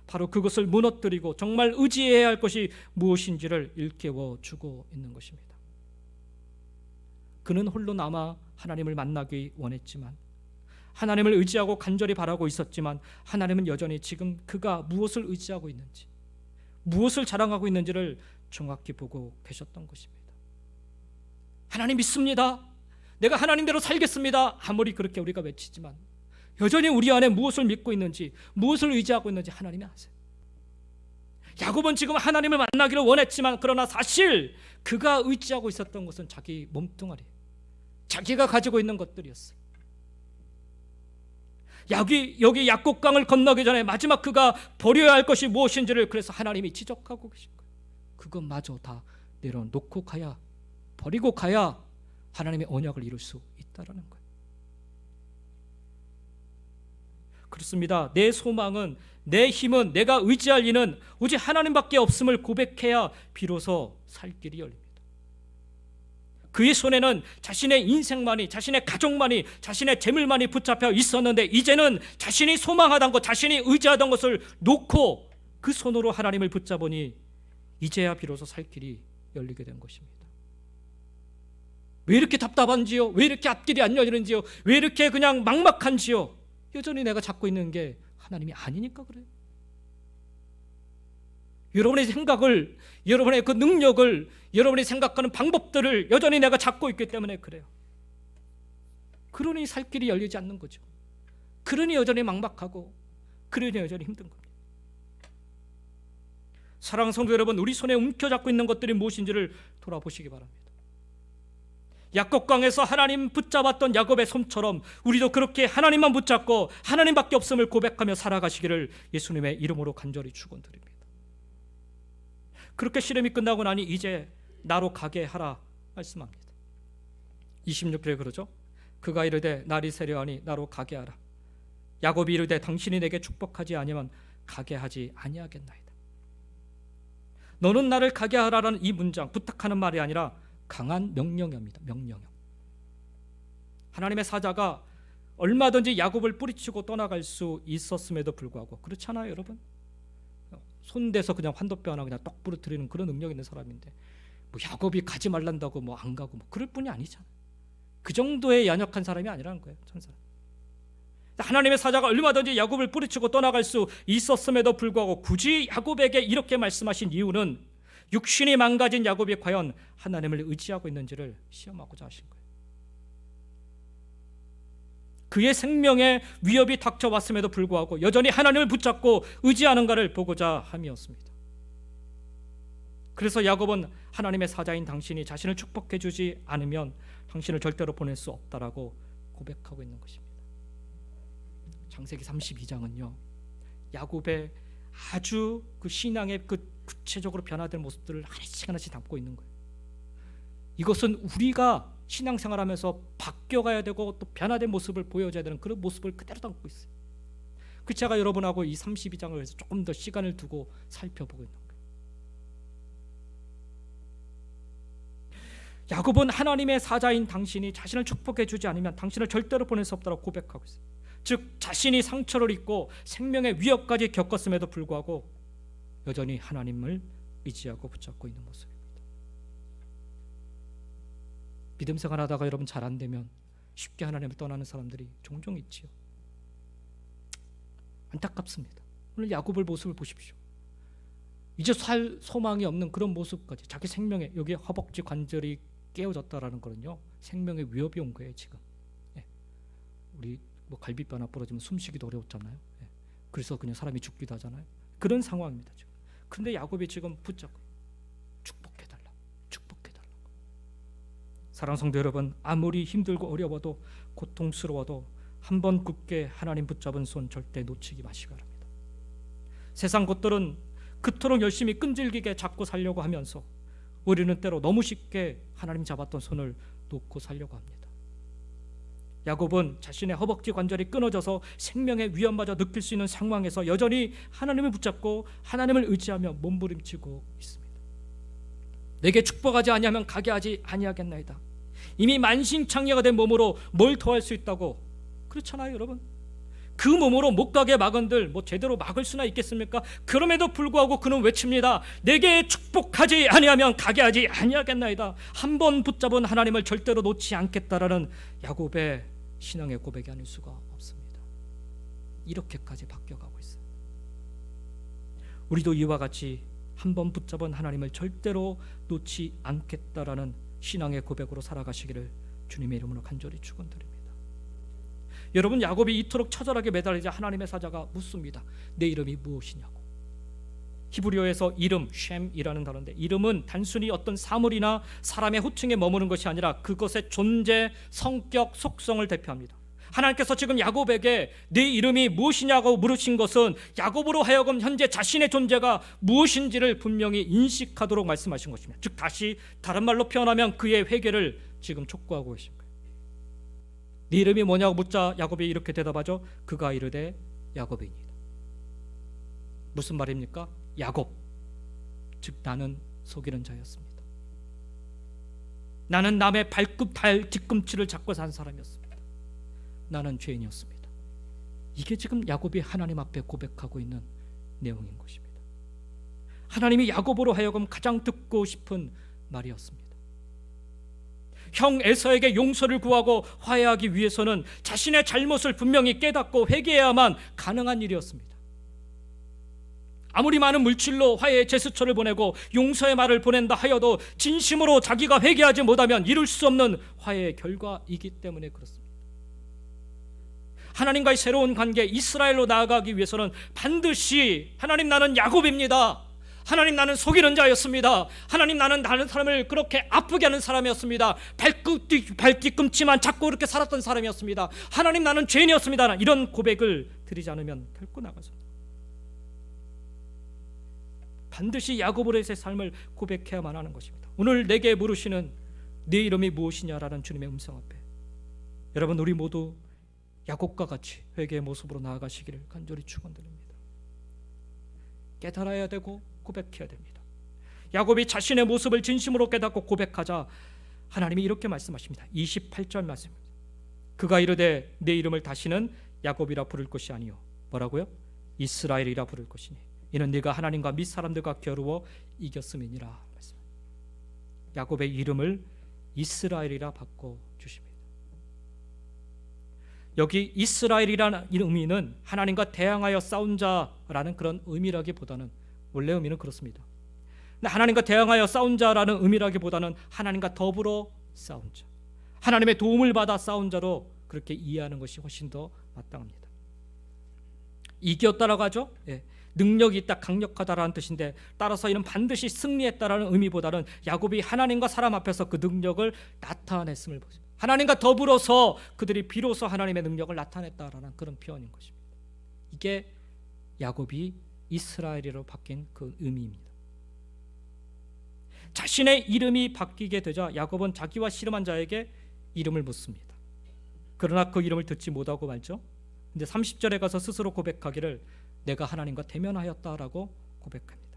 바로 그것을 무너뜨리고 정말 의지해야 할 것이 무엇인지를 일깨워 주고 있는 것입니다. 그는 홀로 남아 하나님을 만나기 원했지만, 하나님을 의지하고 간절히 바라고 있었지만, 하나님은 여전히 지금 그가 무엇을 의지하고 있는지, 무엇을 자랑하고 있는지를 정확히 보고 계셨던 것입니다. 하나님 믿습니다, 내가 하나님대로 살겠습니다, 아무리 그렇게 우리가 외치지만 여전히 우리 안에 무엇을 믿고 있는지, 무엇을 의지하고 있는지 하나님이 아세요. 야곱은 지금 하나님을 만나기를 원했지만, 그러나 사실 그가 의지하고 있었던 것은 자기 몸뚱아리, 자기가 가지고 있는 것들이었어요. 여기 약곡강을 건너기 전에 마지막 그가 버려야 할 것이 무엇인지를 그래서 하나님이 지적하고 계신 거예요. 그것마저 다 내려놓고 가야, 버리고 가야 하나님의 언약을 이룰 수 있다라는 거예요. 그렇습니다. 내 소망은, 내 힘은, 내가 의지할 이는 오직 하나님밖에 없음을 고백해야 비로소 살 길이 열립니다. 그의 손에는 자신의 인생만이, 자신의 가족만이, 자신의 재물만이 붙잡혀 있었는데, 이제는 자신이 소망하던 것, 자신이 의지하던 것을 놓고 그 손으로 하나님을 붙잡으니 이제야 비로소 살 길이 열리게 된 것입니다. 왜 이렇게 답답한지요? 왜 이렇게 앞길이 안 열리는지요? 왜 이렇게 그냥 막막한지요? 여전히 내가 잡고 있는 게 하나님이 아니니까 그래요. 여러분의 생각을, 여러분의 그 능력을, 여러분이 생각하는 방법들을 여전히 내가 잡고 있기 때문에 그래요. 그러니 살 길이 열리지 않는 거죠. 그러니 여전히 막막하고, 그러니 여전히 힘든 겁니다. 사랑하는 성도 여러분, 우리 손에 움켜잡고 있는 것들이 무엇인지를 돌아보시기 바랍니다. 약곡강에서 하나님 붙잡았던 야곱의 손처럼 우리도 그렇게 하나님만 붙잡고 하나님밖에 없음을 고백하며 살아가시기를 예수님의 이름으로 간절히 축원드립니다. 그렇게 시름이 끝나고 나니 이제 나로 가게 하라 말씀합니다. 26절에 그러죠. 그가 이르되 날이 새려하니 나로 가게 하라. 야곱이 이르되 당신이 내게 축복하지 아니하면 가게 하지 아니하겠나이다. 너는 나를 가게 하라라는 이 문장, 부탁하는 말이 아니라 강한 명령입니다. 명령. 하나님의 사자가 얼마든지 야곱을 뿌리치고 떠나갈 수 있었음에도 불구하고, 그렇잖아요 여러분. 손대서 그냥 환도뼈 하나 그냥 떡 부러뜨리는 그런 능력 있는 사람인데, 뭐 야곱이 가지 말란다고 뭐 안 가고 뭐 그럴 뿐이 아니잖아요. 그 정도의 연약한 사람이 아니라는 거예요. 천사. 하나님의 사자가 얼마든지 야곱을 뿌리치고 떠나갈 수 있었음에도 불구하고 굳이 야곱에게 이렇게 말씀하신 이유는 육신이 망가진 야곱이 과연 하나님을 의지하고 있는지를 시험하고자 하신 거예요. 그의 생명에 위협이 닥쳐왔음에도 불구하고 여전히 하나님을 붙잡고 의지하는가를 보고자 함이었습니다. 그래서 야곱은 하나님의 사자인 당신이 자신을 축복해 주지 않으면 당신을 절대로 보낼 수 없다라고 고백하고 있는 것입니다. 창세기 32장은요, 야곱의 아주 그 신앙의 그 구체적으로 변화된 모습들을 하나씩 하나씩 담고 있는 거예요. 이것은 우리가 신앙생활하면서 바뀌어가야 되고 또 변화된 모습을 보여줘야 되는 그런 모습을 그대로 담고 있어요. 그 제가 여러분하고 이 32장을 위해서 조금 더 시간을 두고 살펴보고 있는 거예요. 야곱은 하나님의 사자인 당신이 자신을 축복해 주지 않으면 당신을 절대로 보낼 수 없다고 고백하고 있어요. 즉 자신이 상처를 입고 생명의 위협까지 겪었음에도 불구하고 여전히 하나님을 의지하고 붙잡고 있는 모습입니다. 믿음 생활하다가 여러분 잘 안 되면 쉽게 하나님을 떠나는 사람들이 종종 있지요. 안타깝습니다. 오늘 야곱의 모습을 보십시오. 이제 살 소망이 없는 그런 모습까지, 자기 생명에 여기 허벅지 관절이 깨어졌다라는 거는요, 생명의 위협이 온 거예요. 지금 우리 뭐 갈비뼈 하나 부러지면 숨쉬기도 어려웠잖아요. 그래서 그냥 사람이 죽기도 하잖아요. 그런 상황입니다 지금. 그런데 야곱이 지금 붙잡고 축복해달라. 사랑하는 성도 여러분, 아무리 힘들고 어려워도 고통스러워도 한번 굳게 하나님 붙잡은 손 절대 놓치지 마시기 바랍니다. 세상 것들은 그토록 열심히 끈질기게 잡고 살려고 하면서 우리는 때로 너무 쉽게 하나님 잡았던 손을 놓고 살려고 합니다. 야곱은 자신의 허벅지 관절이 끊어져서 생명의 위험마저 느낄 수 있는 상황에서 여전히 하나님을 붙잡고 하나님을 의지하며 몸부림치고 있습니다. 내게 축복하지 아니하면 가게 하지 아니하겠나이다. 이미 만신창이가 된 몸으로 뭘 더할 수 있다고? 그렇잖아요 여러분. 그 몸으로 못 가게 막은들 뭐 제대로 막을 수나 있겠습니까? 그럼에도 불구하고 그는 외칩니다. 내게 축복하지 아니하면 가게 하지 아니하겠나이다. 한 번 붙잡은 하나님을 절대로 놓지 않겠다라는 야곱의 신앙의 고백이 아닐 수가 없습니다. 이렇게까지 바뀌어가고 있어요. 우리도 이와 같이 한 번 붙잡은 하나님을 절대로 놓지 않겠다라는 신앙의 고백으로 살아가시기를 주님의 이름으로 간절히 축원드립니다. 여러분, 야곱이 이토록 처절하게 매달리자 하나님의 사자가 묻습니다. 내 이름이 무엇이냐고. 히브리어에서 이름, 쉔이라는 단어인데, 이름은 단순히 어떤 사물이나 사람의 호칭에 머무는 것이 아니라 그것의 존재, 성격, 속성을 대표합니다. 하나님께서 지금 야곱에게 네 이름이 무엇이냐고 물으신 것은 야곱으로 하여금 현재 자신의 존재가 무엇인지를 분명히 인식하도록 말씀하신 것입니다. 즉 다시 다른 말로 표현하면 그의 회개를 지금 촉구하고 계신 거예요. 네 이름이 뭐냐고 묻자 야곱이 이렇게 대답하죠. 그가 이르되 야곱이니이다. 무슨 말입니까? 야곱, 즉 나는 속이는 자였습니다. 나는 남의 뒤꿈치를 잡고 산 사람이었습니다. 나는 죄인이었습니다. 이게 지금 야곱이 하나님 앞에 고백하고 있는 내용인 것입니다. 하나님이 야곱으로 하여금 가장 듣고 싶은 말이었습니다. 형 에서에게 용서를 구하고 화해하기 위해서는 자신의 잘못을 분명히 깨닫고 회개해야만 가능한 일이었습니다. 아무리 많은 물질로 화해의 제스처를 보내고 용서의 말을 보낸다 하여도 진심으로 자기가 회개하지 못하면 이룰 수 없는 화해의 결과이기 때문에 그렇습니다. 하나님과의 새로운 관계, 이스라엘로 나아가기 위해서는 반드시 하나님 나는 야곱입니다. 하나님 나는 속이는 자였습니다. 하나님 나는 다른 사람을 그렇게 아프게 하는 사람이었습니다. 발뒤꿈치만 잡고 그렇게 살았던 사람이었습니다. 하나님 나는 죄인이었습니다. 이런 고백을 드리지 않으면 결코 나가서 반드시 야곱으로의 삶을 고백해야만 하는 것입니다. 오늘 내게 물으시는 네 이름이 무엇이냐라는 주님의 음성 앞에 여러분 우리 모두 야곱과 같이 회개의 모습으로 나아가시기를 간절히 축원드립니다. 깨달아야 되고 고백해야 됩니다. 야곱이 자신의 모습을 진심으로 깨닫고 고백하자 하나님이 이렇게 말씀하십니다. 28절 말씀입니다. 그가 이르되 내 이름을 다시는 야곱이라 부를 것이 아니요 뭐라고요? 이스라엘이라 부를 것이니 이는 네가 하나님과 및 사람들과 겨루어 이겼음이니라. 야곱의 이름을 이스라엘이라 바꿔 주십니다. 여기 이스라엘이라는 의미는 하나님과 대항하여 싸운 자라는 그런 의미라기보다는 원래 의미는 그렇습니다. 하나님과 대항하여 싸운 자라는 의미라기보다는 하나님과 더불어 싸운 자, 하나님의 도움을 받아 싸운 자로 그렇게 이해하는 것이 훨씬 더 마땅합니다. 이겼다라고 하죠. 능력이 있다, 강력하다라는 뜻인데 따라서 이는 반드시 승리했다라는 의미보다는 야곱이 하나님과 사람 앞에서 그 능력을 나타냈음을 보죠. 하나님과 더불어서 그들이 비로소 하나님의 능력을 나타냈다라는 그런 표현인 것입니다. 이게 야곱이 이스라엘이로 바뀐 그 의미입니다. 자신의 이름이 바뀌게 되자 야곱은 자기와 씨름한 자에게 이름을 묻습니다. 그러나 그 이름을 듣지 못하고 말죠. 근데 30절에 가서 스스로 고백하기를 내가 하나님과 대면하였다라고 고백합니다.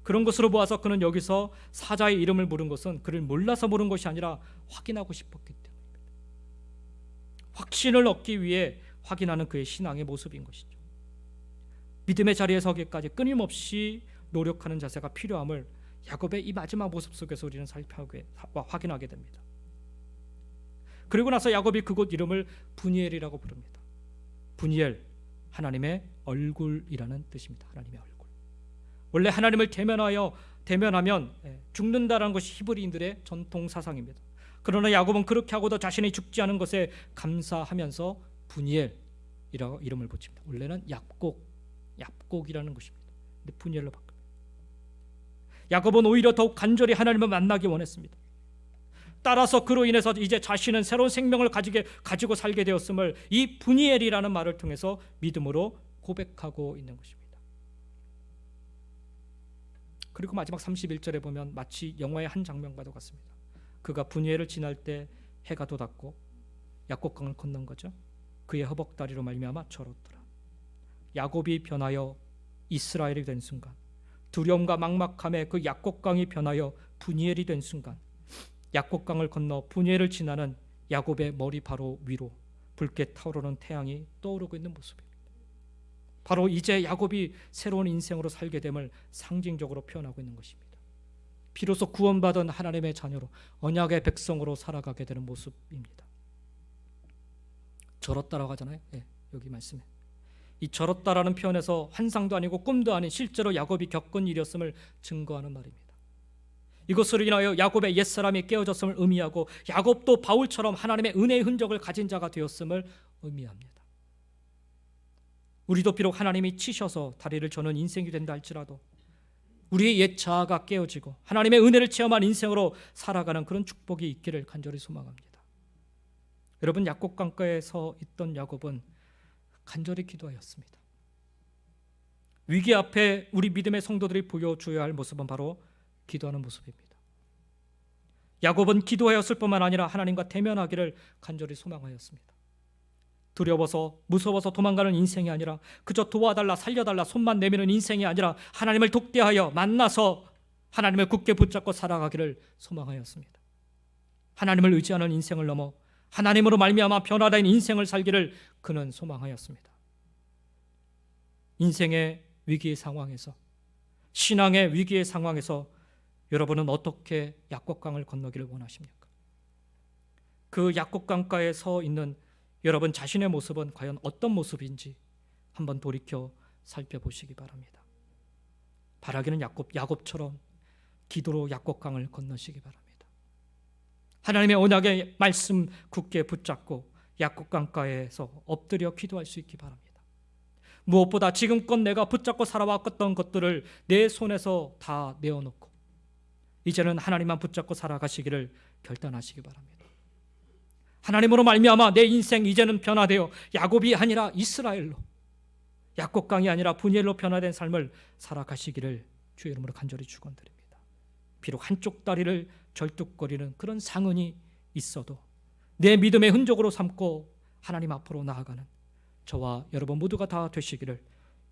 그런 것으로 보아서 그는 여기서 사자의 이름을 물은 것은 그를 몰라서 물은 것이 아니라 확인하고 싶었기 때문입니다. 확신을 얻기 위해 확인하는 그의 신앙의 모습인 것이죠. 믿음의 자리에 서기까지 끊임없이 노력하는 자세가 필요함을 야곱의 이 마지막 모습 속에서 우리는 확인하게 됩니다. 그리고 나서 야곱이 그곳 이름을 분이엘이라고 부릅니다. 분이엘, 하나님의 얼굴이라는 뜻입니다. 하나님의 얼굴. 원래 하나님을 대면하면 죽는다라는 것이 히브리인들의 전통 사상입니다. 그러나 야곱은 그렇게 하고도 자신이 죽지 않은 것에 감사하면서 분이엘이라고 이름을 붙입니다. 원래는 얍곡이라는 것입니다. 근데 분이엘로 바꿉니다. 야곱은 오히려 더욱 간절히 하나님을 만나기 원했습니다. 따라서 그로 인해서 이제 자신은 새로운 생명을 가지고 살게 되었음을 이 분이엘이라는 말을 통해서 믿음으로 고백하고 있는 것입니다. 그리고 마지막 31절에 보면 마치 영화의 한 장면과도 같습니다. 그가 분이엘을 지날 때 해가 돋았고 약곡강을 건넌 거죠. 그의 허벅다리로 말미암아 절었더라. 야곱이 변하여 이스라엘이 된 순간, 두려움과 막막함에 그 약곡강이 변하여 분이엘이 된 순간, 약곡강을 건너 분이엘을 지나는 야곱의 머리 바로 위로 붉게 타오르는 태양이 떠오르고 있는 모습입니다. 바로 이제 야곱이 새로운 인생으로 살게 됨을 상징적으로 표현하고 있는 것입니다. 비로소 구원받은 하나님의 자녀로 언약의 백성으로 살아가게 되는 모습입니다. 절었다라고 하잖아요. 여기 말씀에 이 절었다라는 표현에서 환상도 아니고 꿈도 아닌 실제로 야곱이 겪은 일이었음을 증거하는 말입니다. 이것으로 인하여 야곱의 옛사람이 깨어졌음을 의미하고 야곱도 바울처럼 하나님의 은혜의 흔적을 가진 자가 되었음을 의미합니다. 우리도 비록 하나님이 치셔서 다리를 저는 인생이 된다 할지라도 우리의 옛 자아가 깨어지고 하나님의 은혜를 체험한 인생으로 살아가는 그런 축복이 있기를 간절히 소망합니다. 여러분, 약곡강가에 서 있던 야곱은 간절히 기도하였습니다. 위기 앞에 우리 믿음의 성도들이 보여줘야 할 모습은 바로 기도하는 모습입니다. 야곱은 기도하였을 뿐만 아니라 하나님과 대면하기를 간절히 소망하였습니다. 두려워서 무서워서 도망가는 인생이 아니라 그저 도와달라 살려달라 손만 내미는 인생이 아니라 하나님을 독대하여 만나서 하나님을 굳게 붙잡고 살아가기를 소망하였습니다. 하나님을 의지하는 인생을 넘어 하나님으로 말미암아 변화된 인생을 살기를 그는 소망하였습니다. 인생의 위기의 상황에서, 신앙의 위기의 상황에서 여러분은 어떻게 약곡강을 건너기를 원하십니까? 그 약곡강가에 서 있는 여러분 자신의 모습은 과연 어떤 모습인지 한번 돌이켜 살펴보시기 바랍니다. 바라기는 야곱처럼 기도로 약곡강을 건너시기 바랍니다. 하나님의 언약의 말씀 굳게 붙잡고 약곡강가에서 엎드려 기도할 수 있기 바랍니다. 무엇보다 지금껏 내가 붙잡고 살아왔던 것들을 내 손에서 다 내어놓고 이제는 하나님만 붙잡고 살아가시기를 결단하시기 바랍니다. 하나님으로 말미암아 내 인생 이제는 변화되어 야곱이 아니라 이스라엘로, 약곡강이 아니라 분이엘로 변화된 삶을 살아가시기를 주의 이름으로 간절히 축원드립니다. 비록 한쪽 다리를 절뚝거리는 그런 상흔이 있어도 내 믿음의 흔적으로 삼고 하나님 앞으로 나아가는 저와 여러분 모두가 다 되시기를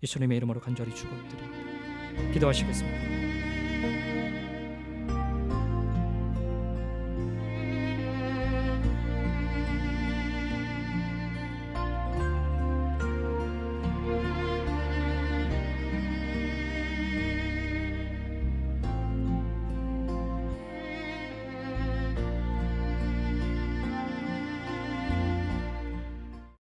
예수님의 이름으로 간절히 축원드립니다. 기도하시겠습니다.